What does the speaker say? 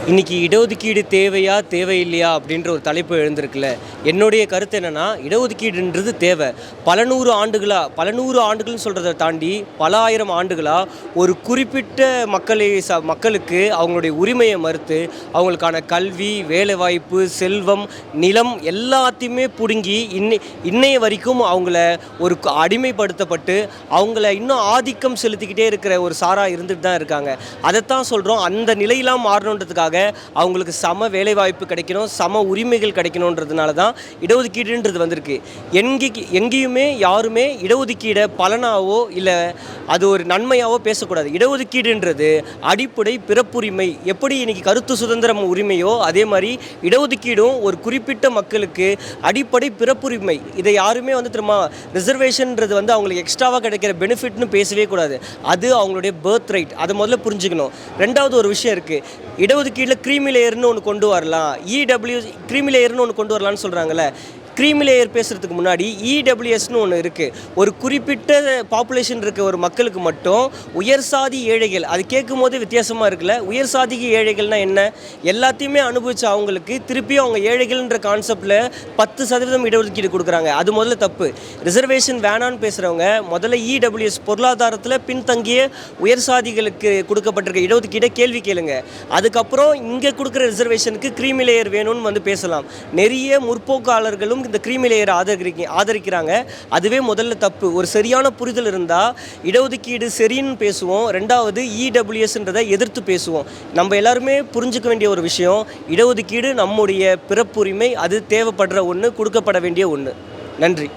இன்னைக்கு இடஒதுக்கீடு தேவையா தேவையில்லையா அப்படின்ற ஒரு தலைப்பு எழுந்திருக்குல்ல. என்னுடைய கருத்து என்னன்னா, இடஒதுக்கீடுன்றது தேவை. பல நூறு ஆண்டுகள்னு சொல்கிறத தாண்டி பல ஆயிரம் ஆண்டுகளா ஒரு குறிப்பிட்ட மக்களுக்கு அவங்களுடைய உரிமையை மறுத்து அவங்களுக்கான கல்வி, வேலைவாய்ப்பு, செல்வம், நிலம் எல்லாத்தையுமே பிடுங்கி இன்னைய வரைக்கும் அவங்கள ஒரு அடிமைப்படுத்தப்பட்டு அவங்கள இன்னும் ஆதிக்கம் செலுத்திக்கிட்டே இருக்கிற ஒரு சாரா இருந்துட்டு தான் இருக்காங்க. அதைத்தான் சொல்கிறோம். அந்த நிலையெல்லாம் மாறணுன்றதுக்காக அவங்களுக்கு சம வேலைவாய்ப்பு கிடைக்கணும், சம உரிமைகள் கிடைக்கணுன்றதுனால தான் இடஒதுக்கீடுன்றது வந்திருக்கு. எங்கேயுமே யாருமே இடஒதுக்கீடை பலனாவோ இல்லை அது ஒரு நன்மையாவோ பேசக்கூடாது. இடஒதுக்கீடுன்றது அடிப்படை பிறப்புரிமை. எப்படி இன்னைக்கு கருத்து சுதந்திரம் உரிமையோ அதே மாதிரி இடஒதுக்கீடும் ஒரு குறிப்பிட்ட மக்களுக்கு அடிப்படை பிறப்புரிமை. இதை யாருமே திரும்ப ரிசர்வேஷன்ன்றது அவங்களுக்கு எக்ஸ்ட்ராவாக கிடைக்கிற பெனிஃபிட்னு பேசவே கூடாது. அது அவங்களுடைய பர்த் ரைட். அதை முதல்ல புரிஞ்சுக்கணும். ரெண்டாவது ஒரு விஷயம் இருக்குது. இடஒதுக்கீட்டில் க்ரீமி லேயர்னு ஒன்று கொண்டு வரலாம், க்ரீமி லேயர்னு ஒன்று கொண்டு வரலான்னு சொல்கிறாங்கல்ல. க்ரீமி லேயர் பேசுகிறதுக்கு முன்னாடி இடபிள்யூஎஸ்னு ஒன்று இருக்குது. ஒரு குறிப்பிட்ட பாப்புலேஷன் இருக்க ஒரு மக்களுக்கு மட்டும் உயர் சாதி ஏழைகள், அது கேட்கும் போது வித்தியாசமாக இருக்குல்ல. உயர் சாதிக்கு ஏழைகள்னால் என்ன? எல்லாத்தையுமே அனுபவித்த அவங்களுக்கு திருப்பியும் அவங்க ஏழைகள்ன்ற கான்செப்டில் 10% இடஒதுக்கீடு கொடுக்குறாங்க. அது முதல்ல தப்பு. ரிசர்வேஷன் வேணான்னு பேசுகிறவங்க முதல்ல இடபிள்யூஎஸ் பொருளாதாரத்தில் பின்தங்கிய உயர் சாதிகளுக்கு கொடுக்கப்பட்டிருக்க இடஒதுக்கீடை கேள்வி கேளுங்க. அதுக்கப்புறம் இங்கே கொடுக்குற ரிசர்வேஷனுக்கு க்ரீமி லேயர் வேணும்னு பேசலாம். நிறைய முற்போக்காளர்களும் இந்த க்ரீமி லேயரை ஆதரிக்கிறாங்க. அதுவே முதல்ல தப்பு. ஒரு சரியான புரிதல் இருந்தால் இடஒதுக்கீடு சரின்னு பேசுவோம். ரெண்டாவது இடபிள்யூஎஸ்ன்றதை எதிர்த்து பேசுவோம். நம்ம எல்லாருமே புரிஞ்சுக்க வேண்டிய ஒரு விஷயம், இடஒதுக்கீடு நம்முடைய பிறப்புரிமை. அது தேவைப்படுற ஒன்று, கொடுக்கப்பட வேண்டிய ஒன்று. நன்றி.